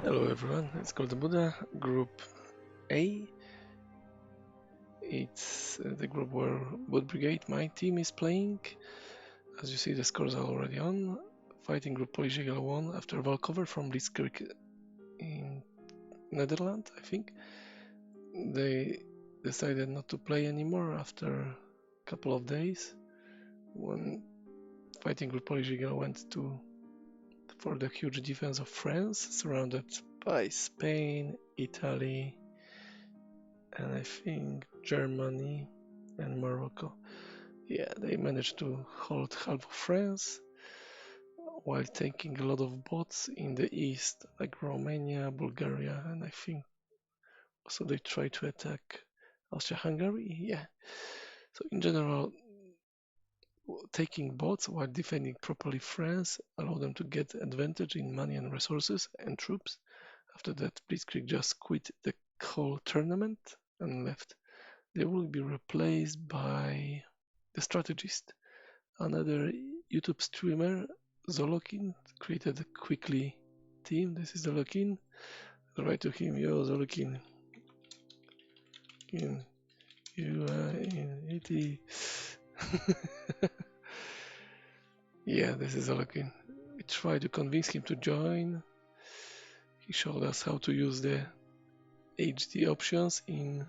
Hello everyone, it's Golden Buddha, Group A. It's the group where Wood Brigade, my team, is playing. As you see, the scores are already on. Fighting Group Polish Eagle won after Walkover from Blitzkrieg in Netherlands, I think. They decided not to play anymore after a couple of days when Fighting Group Polish Eagle went for the huge defense of France, surrounded by Spain, Italy, and I think Germany and Morocco. Yeah, they managed to hold half of France while taking a lot of bots in the east, like Romania, Bulgaria, and I think also they tried to attack Austria-Hungary. Yeah. So in general, taking bots while defending properly France allowed them to get advantage in money and resources and troops. After that, Blitzkrieg just quit the whole tournament and left. They will be replaced by the strategist. Another YouTube streamer, Zolokin, created a quickly team. This is Zolokin. Write to him, yo Zolokin. You are in ET. Yeah, this is Zolokin. We tried to convince him to join. He showed us how to use the HD options in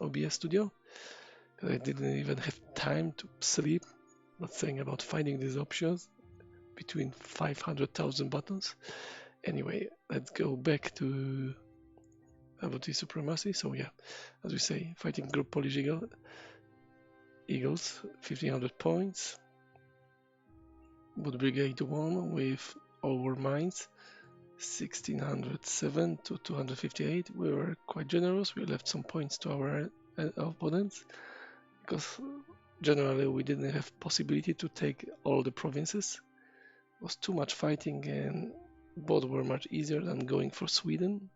OBS Studio. I didn't even have time to sleep, not saying about finding these options between 500,000 buttons. Anyway, let's go back to AWT supremacy. So yeah, as we say, fighting group Polish Eagles, 1500 points. But Brigade won with our mines, 1607 to 258. We were quite generous. We left some points to our opponents because generally we didn't have possibility to take all the provinces. It was too much fighting and both were much easier than going for Sweden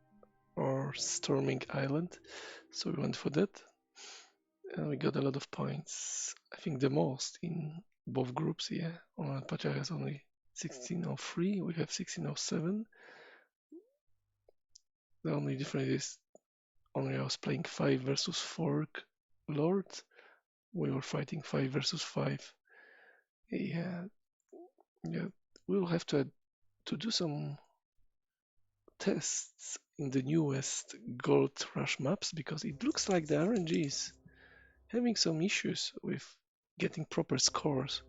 or storming Ireland. So we went for that and we got a lot of points. I think the most in both groups. Yeah, Pacha has only 1603, we have 1607. The only difference is only I was playing 5 versus 4 lords. We were fighting 5 versus 5. Yeah, we'll have to do some tests in the newest Gold Rush maps because it looks like the RNG is having some issues with getting proper scores.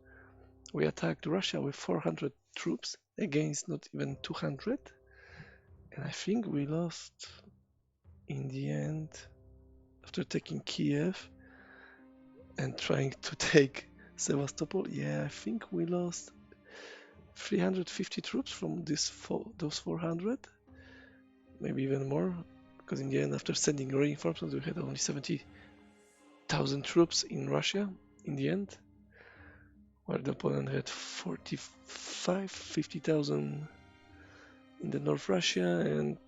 We attacked Russia with 400 troops against not even 200, and I think we lost in the end after taking Kiev and trying to take Sevastopol. Yeah, I think we lost 350 troops from those 400, maybe even more, because in the end, after sending reinforcements, we had only 70,000 troops in Russia in the end, while the opponent had 50,000 in the North Russia and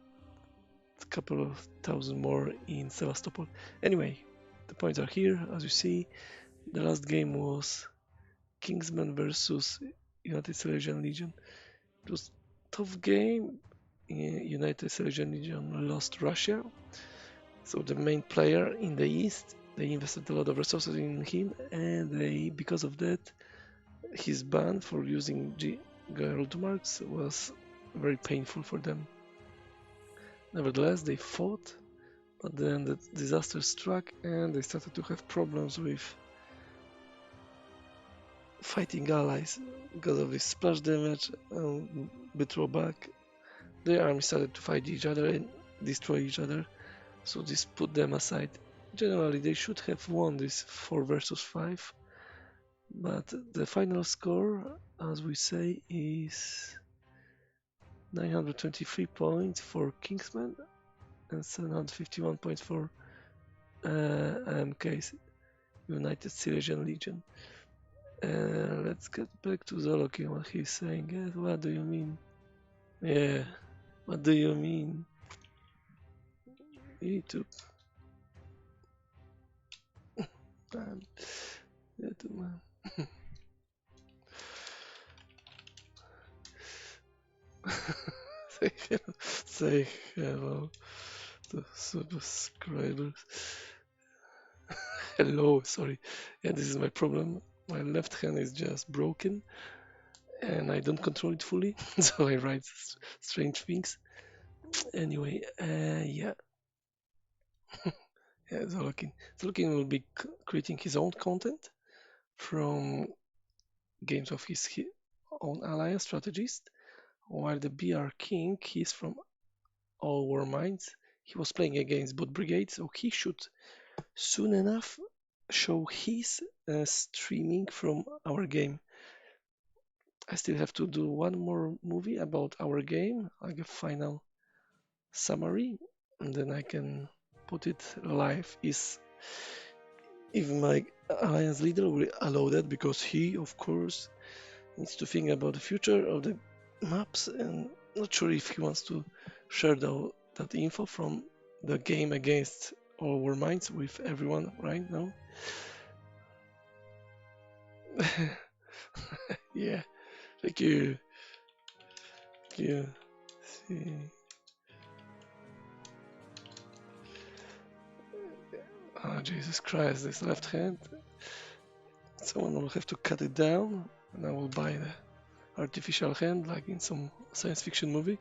a couple of thousand more in Sevastopol. Anyway, the points are here. As you see, the last game was Kingsman versus United Silesian Legion. It was a tough game. United Silesian Legion lost Russia, so the main player in the east, they invested a lot of resources in him, and because of that, his ban for using Gerald marks was very painful for them. Nevertheless, they fought, but then the disaster struck and they started to have problems with fighting allies because of this splash damage and withdraw back. The army started to fight each other and destroy each other, so this put them aside. Generally, they should have won this 4 versus 5, but the final score, as we say, is 923 points for Kingsman and 751 points for AMK's United Silesian Legion. Let's get back to Zolokin, what he's saying. Yes, what do you mean? Yeah, what do you mean? YouTube. YouTube, man. Say hello to subscribers. Hello, sorry. Yeah, this is my problem. My left hand is just broken and I don't control it fully, so I write strange things. Anyway, yeah, yeah, Zolokin will be creating his own content from games of his own alliance strategist, while the BR King, he's from All War Minds. He was playing against Bot Brigade, so he should soon enough show his streaming from our game. I still have to do one more movie about our game, like a final summary, and then I can put it live. Is if my alliance leader will allow that, because he, of course, needs to think about the future of the maps, and not sure if he wants to share that info from the game against All War Minds with everyone right now. Yeah, thank you. Thank you. See. Oh, Jesus Christ, this left hand. Someone will have to cut it down, and I will buy the artificial hand, like in some science fiction movie,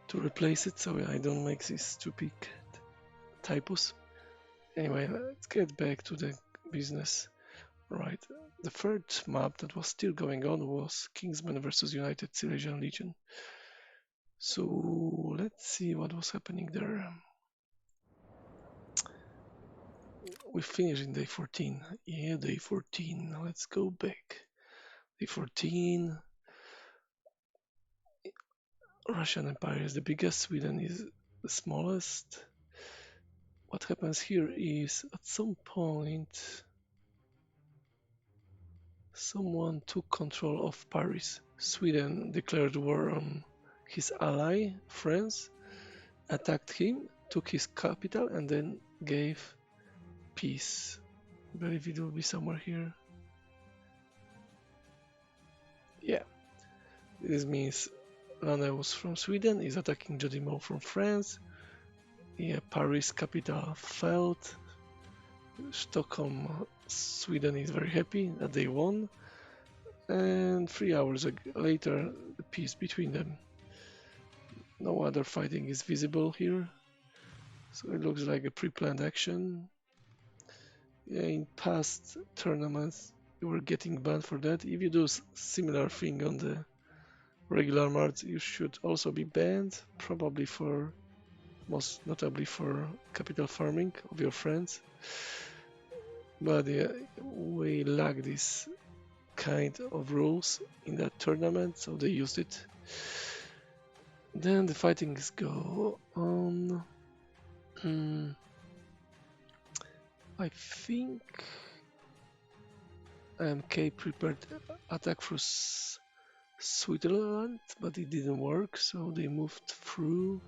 to replace it so I don't make these stupid typos. Anyway, let's get back to the business. Right. The third map that was still going on was Kingsman versus United Silesian Legion. So let's see what was happening there. We finished in day 14. Yeah, day 14. Let's go back. Day 14. Russian Empire is the biggest, Sweden is the smallest. What happens here is at some point someone took control of Paris. Sweden declared war on his ally, France, attacked him, took his capital, and then gave peace. I believe it will be somewhere here. Yeah, this means Lanaeus from Sweden is attacking Jodimo from France. Yeah, Paris capital fell. Stockholm, Sweden is very happy that they won. And 3 hours later, the peace between them. No other fighting is visible here. So it looks like a pre-planned action. Yeah, in past tournaments, you were getting banned for that. If you do similar thing on the regular marts, you should also be banned, probably for, most notably for capital farming of your friends. But yeah, we lack this kind of rules in that tournament, so they used it. Then the fightings go on. I think MK prepared attack through Switzerland, but it didn't work, so they moved through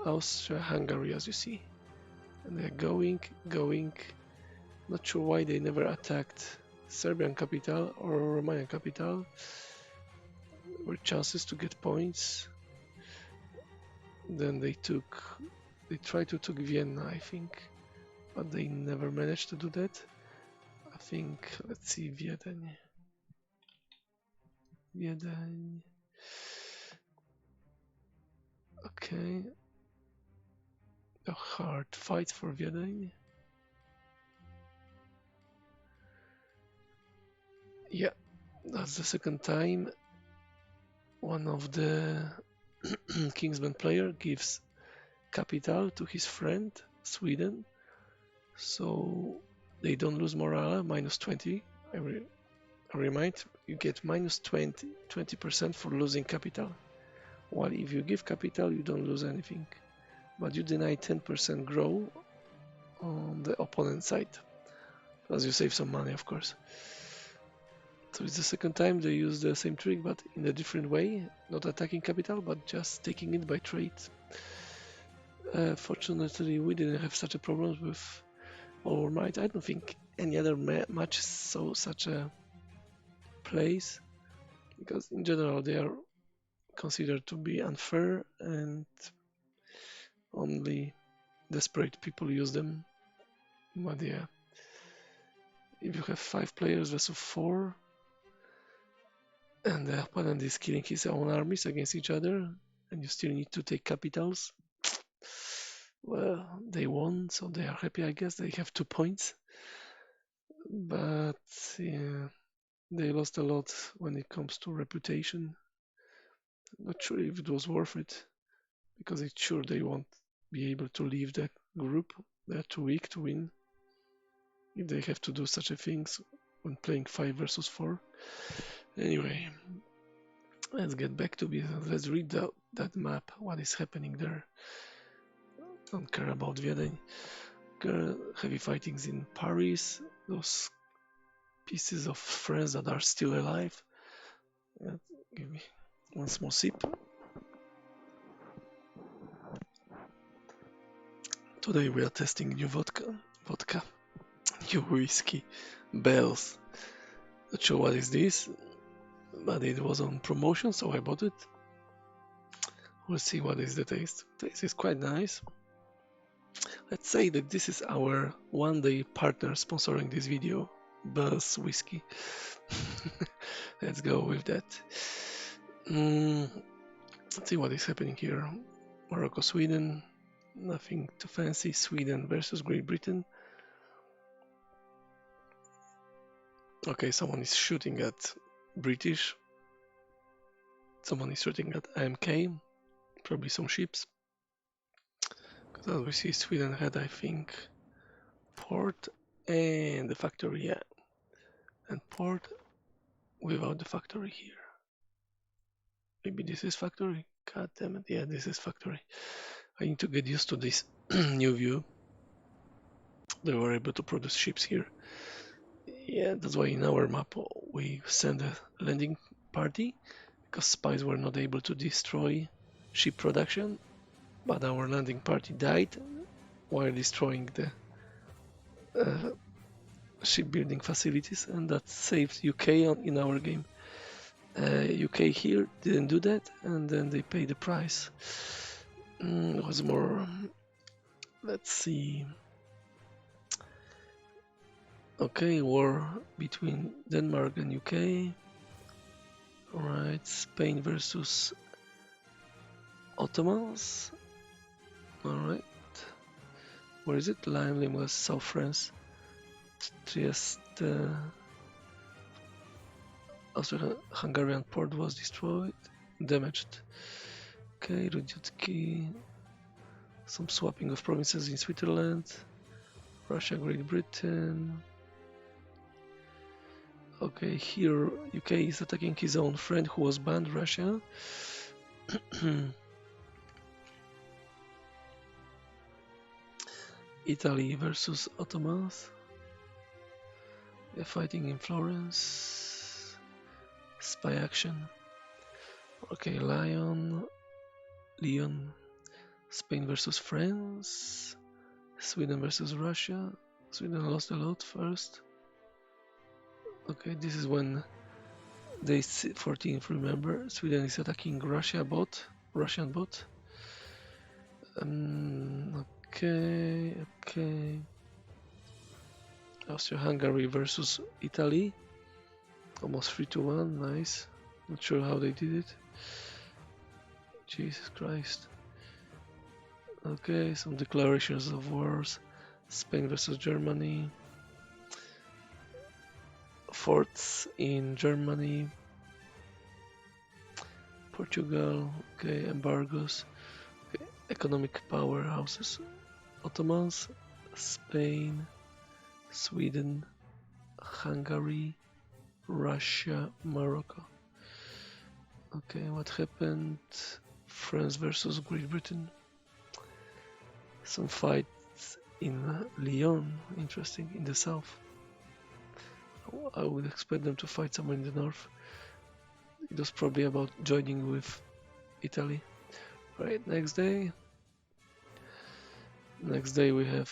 Austria-Hungary, as you see. And they're going. Not sure why they never attacked Serbian capital or Romanian capital. There were chances to get points. Then they tried to take Vienna, I think, but they never managed to do that. I think, let's see, Wiedeń. Okay. A hard fight for Wiedeń. Yeah, that's the second time one of the Kingsman player gives capital to his friend, Sweden, so they don't lose morale, minus 20. I remind, you get minus 20% for losing capital. While if you give capital, you don't lose anything. But you deny 10% grow on the opponent side. As you save some money, of course. So it's the second time they use the same trick, but in a different way. Not attacking capital, but just taking it by trade. Fortunately, we didn't have such a problem with All War Might. I don't think any other match saw such a place, because in general they are considered to be unfair and only desperate people use them. But yeah, if you have 5 players versus 4 and the opponent is killing his own armies against each other and you still need to take capitals, well, they won, so they are happy, I guess. They have 2 points. But yeah, they lost a lot when it comes to reputation. Not sure if it was worth it, because it's sure they won't be able to leave the group. They're too weak to win if they have to do such a things when playing 5 versus 4. Anyway, let's get back to business. Let's read that map. What is happening there? Don't care about Wiedeń. Heavy fightings in Paris. Those pieces of friends that are still alive. Yeah, give me one small sip. Today we are testing new vodka, new whiskey, Bells. Not sure what is this, but it was on promotion, so I bought it. We'll see what is the taste. Taste is quite nice. Let's say that this is our one-day partner sponsoring this video, Bells Whiskey. Let's go with that. Let's see what is happening here. Morocco, Sweden. Nothing too fancy. Sweden versus Great Britain. Okay, someone is shooting at British. Someone is shooting at AMK. Probably some ships. Because as we see, Sweden had, I think, port and the factory, yeah. And port without the factory here. Maybe this is factory? God damn it, yeah, this is factory. I need to get used to this new view. They were able to produce ships here. Yeah, that's why in our map we send a landing party, because spies were not able to destroy ship production, but our landing party died while destroying the shipbuilding facilities, and that saved UK in our game. UK here didn't do that, and then they paid the price. It was more. Let's see. Okay, war between Denmark and UK. Alright, Spain versus Ottomans. Alright. Where is it? Lyon was South France. Trieste. Austro-Hungarian port was destroyed, damaged. Okay, Rudutki. Some swapping of provinces in Switzerland. Russia, Great Britain. Okay, here UK is attacking his own friend who was banned, Russia. Italy versus Ottomans. They're fighting in Florence. Spy action. Okay, Lyon. Spain versus France. Sweden versus Russia. Sweden lost a lot first. Okay, this is when day 14th, remember. Sweden is attacking Russian bot. Okay. Austria-Hungary versus Italy. Almost 3-1, nice. Not sure how they did it. Jesus Christ. Okay, some declarations of wars. Spain versus Germany. Forts in Germany. Portugal. Okay, embargoes. Okay, economic powerhouses. Ottomans, Spain, Sweden, Hungary, Russia, Morocco. Okay, what happened? France versus Great Britain. Some fights in Lyon, interesting, in the south. I would expect them to fight somewhere in the north. It was probably about joining with Italy. Right, next day. Next day we have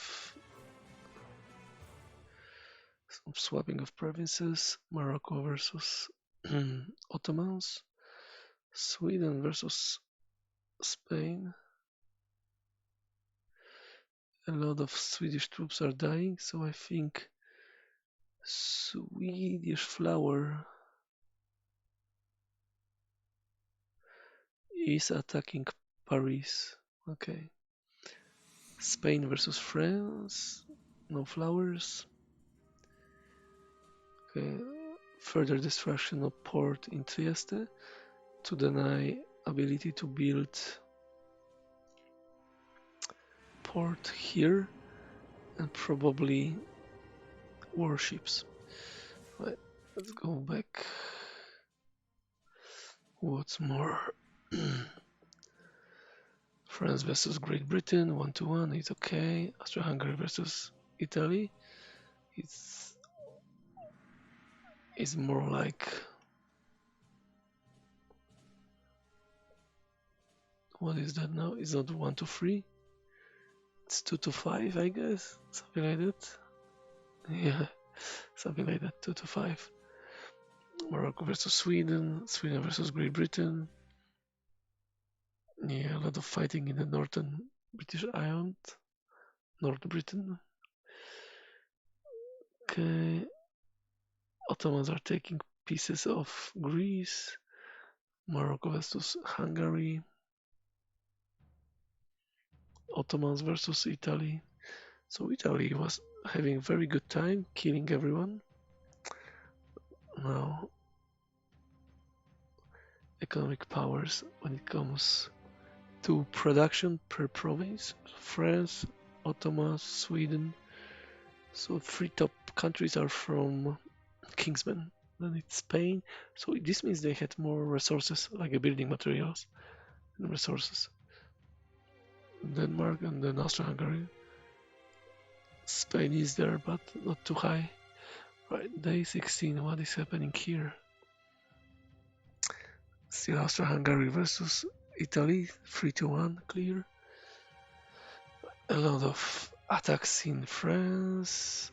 some swapping of provinces. Morocco versus Ottomans. Sweden versus Spain. A lot of Swedish troops are dying, so I think Swedish flower is attacking Paris. Okay. Spain versus France. No flowers. Okay. Further destruction of port in Trieste to deny ability to build port here and probably warships. Right, let's go back. What's more? France versus Great Britain, 1-1, it's okay. Austria-Hungary versus Italy, it's more like, what is that now? It's not 1-3. It's 2-5, I guess. Something like that. Yeah, something like that. 2-5. Morocco versus Sweden. Sweden versus Great Britain. Yeah, a lot of fighting in the northern British Island. North Britain. Okay. Ottomans are taking pieces of Greece. Morocco versus Hungary. Ottomans versus Italy. So Italy was having very good time killing everyone. Now economic powers when it comes to production per province. France, Ottomans, Sweden. So 3 top countries are from Kingsmen. Then it's Spain. So this means they had more resources like building materials and resources. Denmark and then Austria-Hungary. Spain is there, but not too high. Right, day 16, what is happening here? Still Austria-Hungary versus Italy, 3-1, clear. A lot of attacks in France.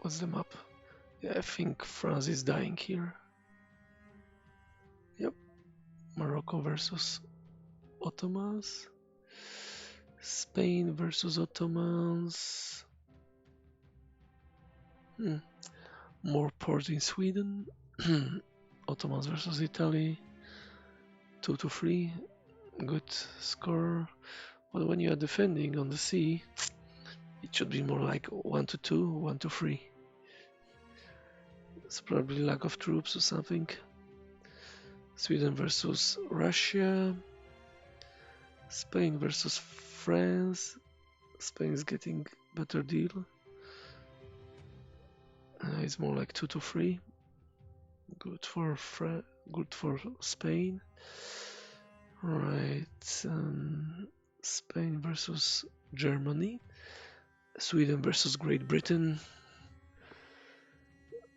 What's the map? Yeah, I think France is dying here. Yep. Morocco versus Ottomans. Spain versus Ottomans. More ports in Sweden. Ottomans versus Italy. 2-3. Good score. But when you are defending on the sea, it should be more like 1-2, 1-3. It's probably lack of troops or something. Sweden versus Russia. Spain versus France. Spain is getting better deal. It's more like 2-3. Good for Spain. Right. Spain versus Germany. Sweden versus Great Britain.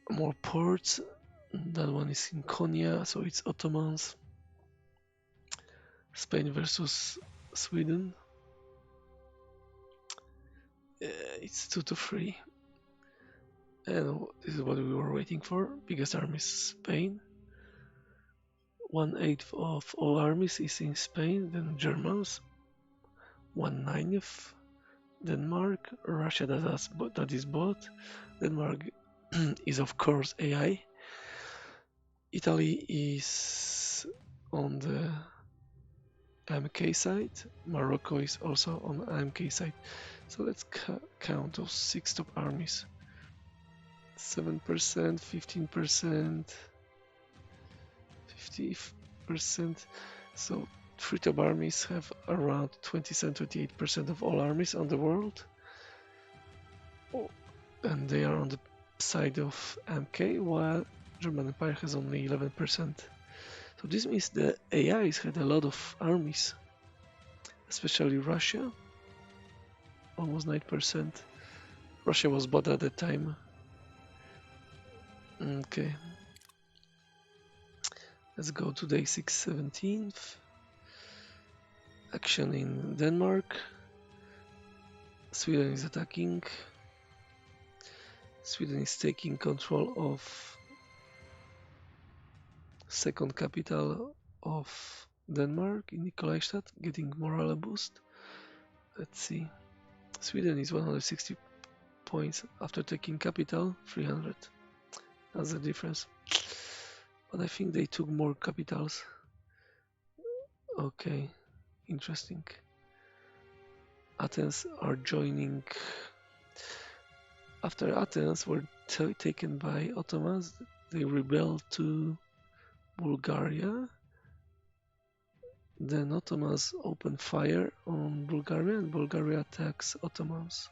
More ports. That one is in Konya, so it's Ottomans. Spain versus Sweden. It's 2-3. And this is what we were waiting for. Biggest army is Spain. 1/8 of all armies is in Spain, then Germans. 1/9 Denmark, Russia that is both. Denmark is of course AI. Italy is on the AMK side. Morocco is also on AMK side. So let's count those 6 top armies. 7%, 15%, 50%. So 3 top armies have around 27-28% of all armies on the world. And they are on the side of MK, while German Empire has only 11%. So this means the AIs had a lot of armies, especially Russia, almost 9%. Russia was bought at the time. Okay. Let's go to day 6/17th. Action in Denmark. Sweden is attacking. Sweden is taking control of second capital of Denmark in Nikolaistadt, getting morale boost. Let's see. Sweden is 160 points after taking capital, 300. That's the difference. But I think they took more capitals. Okay, interesting. Athens are joining. After Athens were taken by Ottomans, they rebelled to Bulgaria. Then Ottomans open fire on Bulgaria and Bulgaria attacks Ottomans.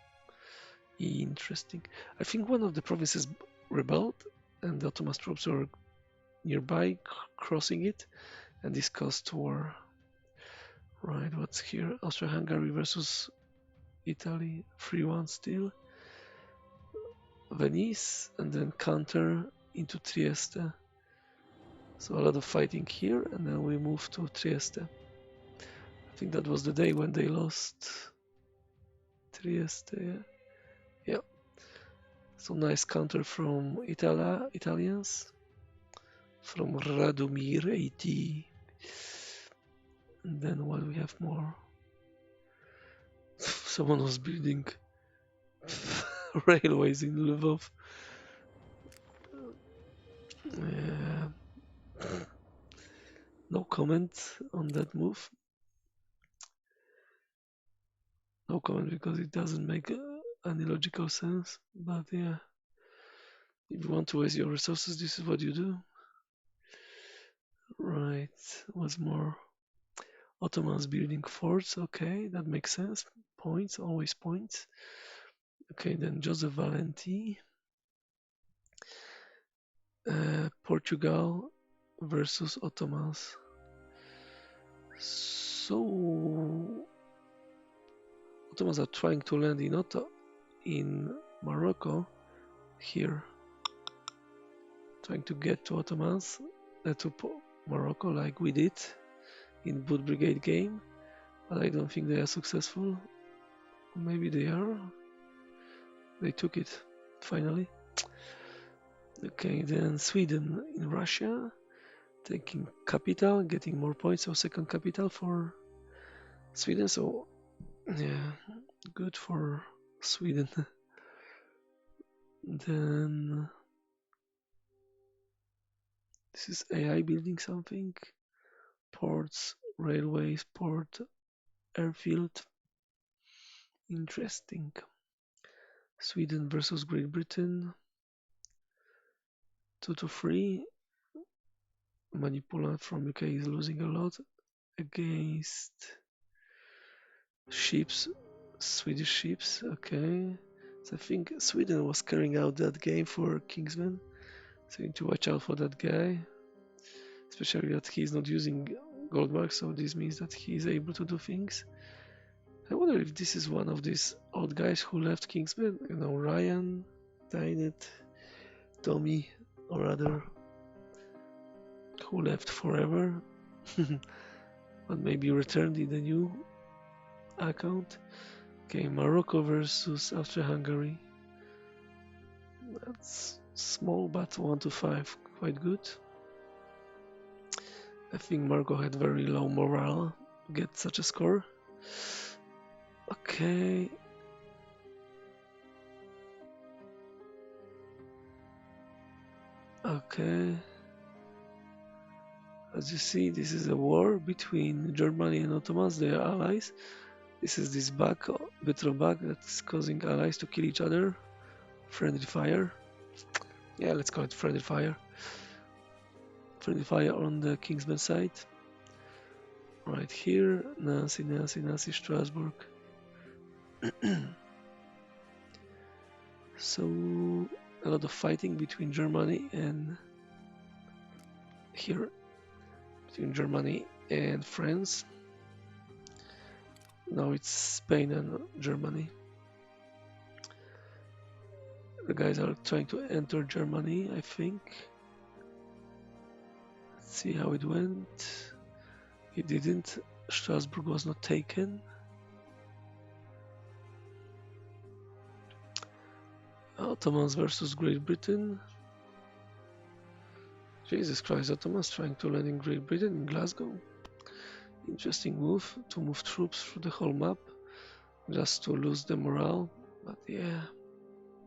Interesting. I think one of the provinces rebelled and the Ottoman troops were nearby crossing it, and this caused war. Right, what's here? Austria-Hungary versus Italy, 3-1 still. Venice and then counter into Trieste. So a lot of fighting here, and then we move to Trieste. I think that was the day when they lost Trieste. Yeah. So nice counter from Italians, from Radomir AT. And then what we have more? Someone was building railways in Lvov. No comment on that move. No comment because it doesn't make any logical sense. But yeah, if you want to waste your resources, this is what you do. Right, what's more? Ottomans building forts. Okay, that makes sense. Points, always points. Okay, then Joseph Valenti. Portugal versus Ottomans. So Ottomans are trying to land in Morocco here, trying to get to Ottomans to Morocco like we did in Boot Brigade game, but I don't think they are successful. Maybe they are. They took it finally. Okay, then Sweden in Russia, taking capital, getting more points, so second capital for Sweden. So yeah, good for Sweden. Then this is AI building something. Ports, railways, port, airfield. Interesting. Sweden versus Great Britain. 2-3. Manipula from UK is losing a lot against ships, Swedish ships. Okay. So I think Sweden was carrying out that game for Kingsman. So you need to watch out for that guy. Especially that he's not using gold marks, so this means that he is able to do things. I wonder if this is one of these old guys who left Kingsman. You know, Ryan, Dynet, Tommy, or other, who left forever, but maybe returned in the new account. Okay, Morocco versus Austria-Hungary. That's small, but 1-5, quite good. I think Morocco had very low morale to get such a score. Okay. Okay. As you see, this is a war between Germany and Ottomans. They are allies. This is this bit of bug that's causing allies to kill each other. Friendly fire. Yeah, let's call it friendly fire. Friendly fire on the Kingsman side. Right here, Nancy, Strasbourg. So a lot of fighting between Germany and here, between Germany and France. Now it's Spain and Germany. The guys are trying to enter Germany, I think. Let's see how it went. It didn't. Strasbourg was not taken. Ottomans versus Great Britain. Jesus Christ, Ottomans trying to land in Great Britain in Glasgow. Interesting move to move troops through the whole map just to lose the morale, but yeah,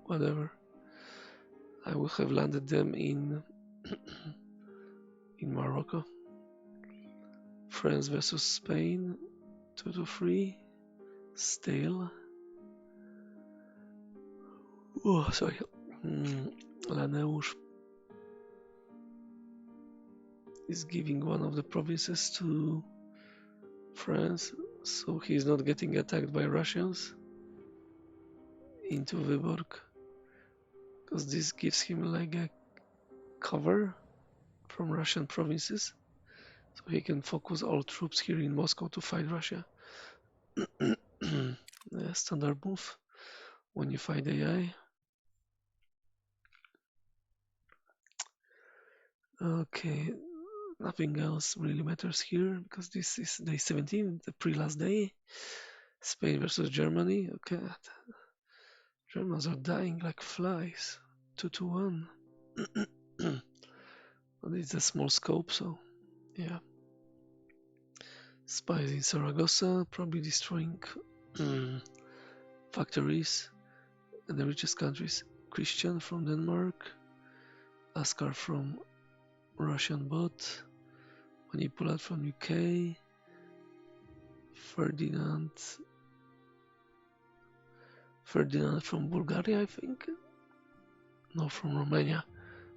whatever. I would have landed them in in Morocco. France versus Spain, 2-3, stale. Oh, sorry. Laneusz is giving one of the provinces to France, so he's not getting attacked by Russians into Vyborg, because this gives him like a cover from Russian provinces, so he can focus all troops here in Moscow to fight Russia. Standard move when you fight AI. Okay, nothing else really matters here because this is day 17, the pre-last day. Spain versus Germany. Okay, Germans are dying like flies. 2-1. But it's a small scope, so yeah. Spies in Saragossa, probably destroying factories. And the richest countries: Christian from Denmark, Askar from Russian bot, Manipulat from UK, Ferdinand from Bulgaria, I think. No, from Romania.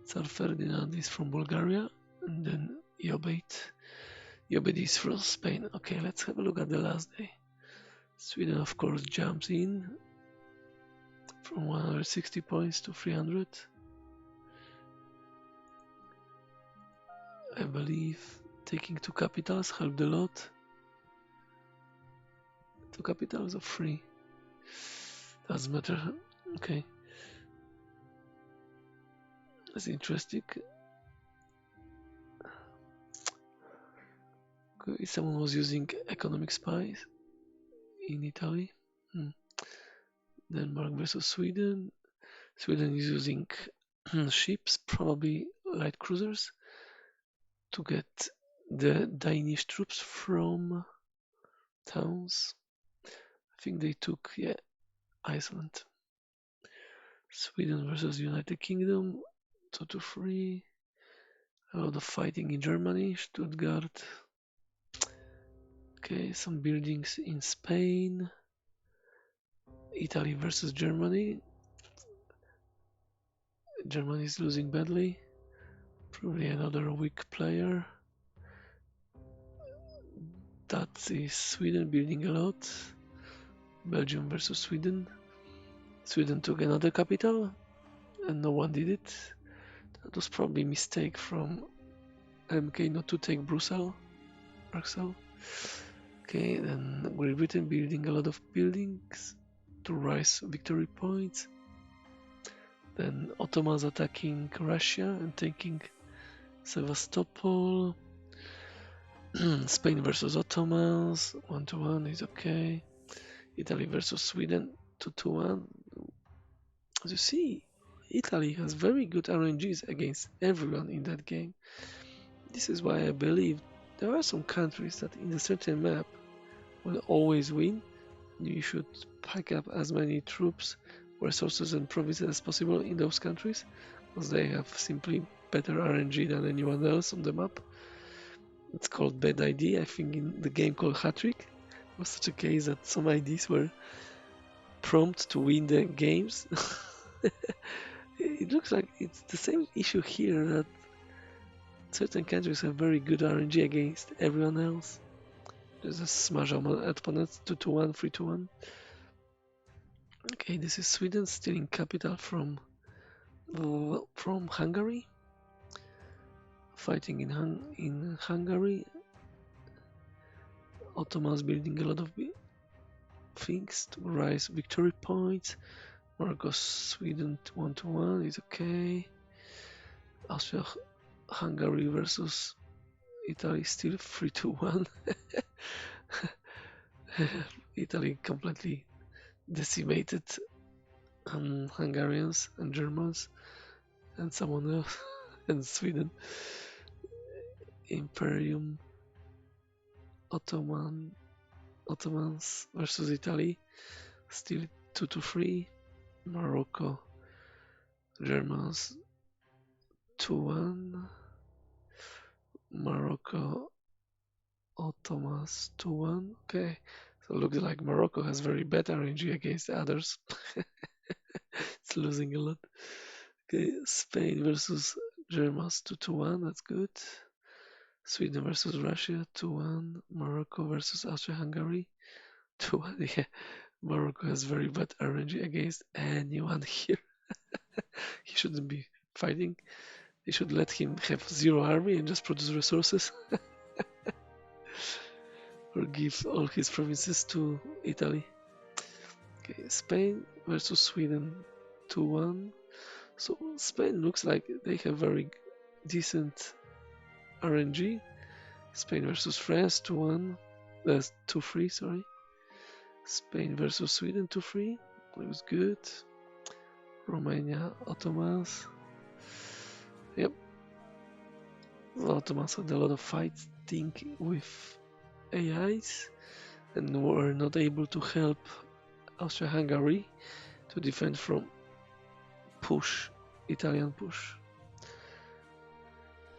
Tsar Ferdinand is from Bulgaria, and then Yobed is from Spain. Okay, let's have a look at the last day. Sweden, of course, jumps in from 160 points to 300. I believe taking 2 capitals helped a lot. 2 capitals or 3? Doesn't matter. Okay. That's interesting. Okay, someone was using economic spies in Italy. Denmark versus Sweden. Sweden is using ships, probably light cruisers, to get the Danish troops from towns. I think they took, Iceland. Sweden versus United Kingdom, 2-3. A lot of fighting in Germany, Stuttgart. Okay, some buildings in Spain. Italy versus Germany. Germany is losing badly. Probably another weak player. That is Sweden building a lot. Belgium versus Sweden. Sweden took another capital and no one did it. That was probably a mistake from MK not to take Brussels. Okay, then Great Britain building a lot of buildings to rise victory points. Then Ottomans attacking Russia and taking Sevastopol. Spain versus Ottomans, 1-1 is okay. Italy versus Sweden, 2-1. As you see, Italy has very good RNGs against everyone in that game. This is why I believe there are some countries that in a certain map will always win. You should pack up as many troops, resources and provinces as possible in those countries, because they have simply better RNG than anyone else on the map. It's called bad ID. I think in the game called Hattrick, it was such a case that some IDs were prompt to win the games. It looks like it's the same issue here, that certain countries have very good RNG against everyone else. There's a smash opponents 2-1, 3-1. Okay, this is Sweden stealing capital from Hungary. Fighting in Hungary. Ottomans building a lot of things to rise victory points. Marcos Sweden 1-1 is okay. Austria-Hungary versus Italy still 3-1. Italy completely decimated Hungarians and Germans and someone else. and Sweden. Imperium, Ottomans versus Italy, still 2-3. Morocco, Germans 2-1. Morocco, Ottomans 2-1. Okay, so it looks like Morocco has very bad RNG against the others. It's losing a lot. Okay, Spain versus Germans 2-1. That's good. Sweden versus Russia 2-1. Morocco versus Austria-Hungary 2-1. Yeah, Morocco has very bad RNG against anyone here. He shouldn't be fighting. They should let him have zero army and just produce resources. Or give all his provinces to Italy. Okay, Spain versus Sweden 2-1. So Spain looks like they have very decent RNG. Spain versus France 2-1. That's 2-3, sorry. Spain versus Sweden 2-3. Looks good. Romania, Ottomans. Yep. The Ottomans had a lot of fighting with AIs and were not able to help Austria-Hungary to defend from Italian push.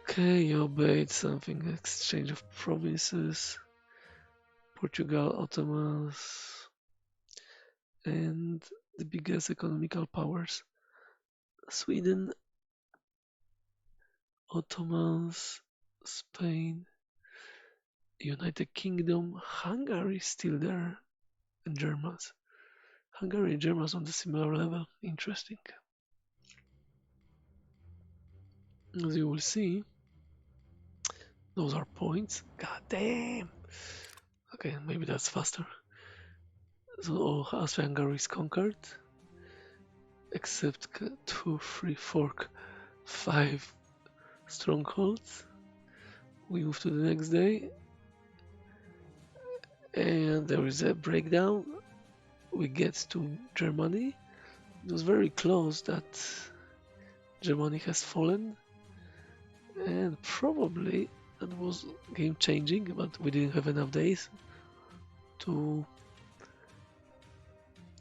Okay, obeyed something, exchange of provinces, Portugal, Ottomans, and the biggest economical powers, Sweden, Ottomans, Spain, United Kingdom, Hungary is still there, and Germans. Hungary and Germans on the similar level, interesting. As you will see, those are points. God damn! Okay, maybe that's faster. So Austria-Hungary is conquered, except 2, 3, 4, 5 strongholds. We move to the next day, and there is a breakdown. We get to Germany. It was very close that Germany has fallen, and probably that was game changing, but we didn't have enough days to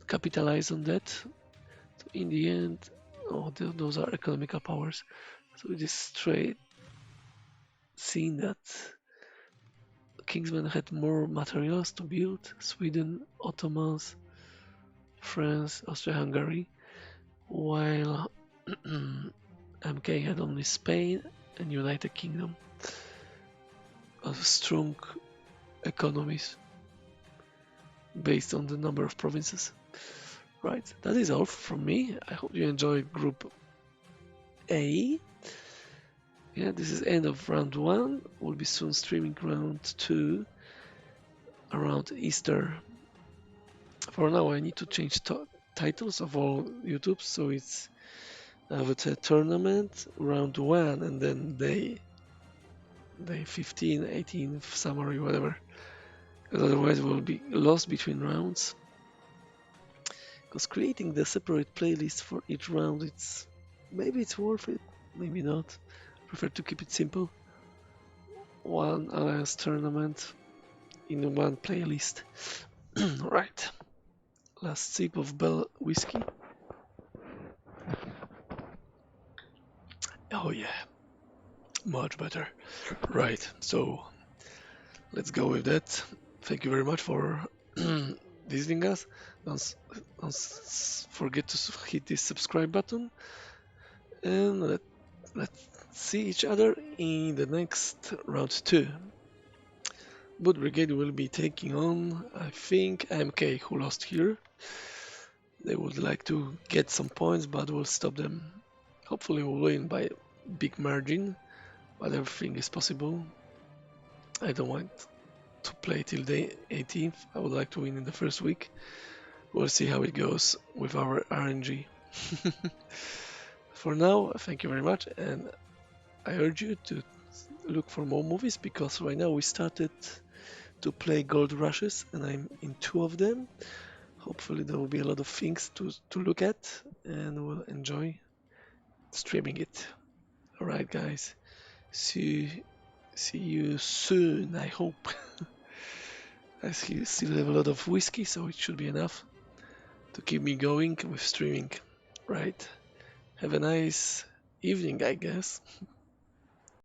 capitalize on that. So in the end, those are economical powers. So it is straight seen that Kingsman had more materials to build. Sweden, Ottomans, France, Austria-Hungary, while MK had only Spain and United Kingdom as strong economies based on the number of provinces. Right, that is all from me. I hope you enjoyed Group A. Yeah, this is end of round 1. We'll be soon streaming round 2 around Easter. For now, I need to change titles of all YouTubes, so it's AWT tournament, round 1, and then day 15, 18, summary, whatever. Because otherwise we'll be lost between rounds. Because creating the separate playlist for each round, maybe it's worth it, maybe not. I prefer to keep it simple. One Alliance tournament in one playlist. Right. Last sip of Bell whiskey. Oh yeah, much better. Right, so let's go with that. Thank you very much for visiting us. Don't forget to hit this subscribe button, and let's see each other in the next round 2. But Brigade will be taking on, I think, MK, who lost here. They would like to get some points, but we'll stop them. Hopefully we'll win by a big margin, but everything is possible. I don't want to play till the 18th. I would like to win in the first week. We'll see how it goes with our RNG. For now, thank you very much, and I urge you to look for more movies, because right now we started to play Gold Rushes and I'm in 2 of them. Hopefully there will be a lot of things to look at, and we'll enjoy streaming it. Alright, guys. See you soon, I hope. I still have a lot of whiskey, so it should be enough to keep me going with streaming. Right. Have a nice evening, I guess.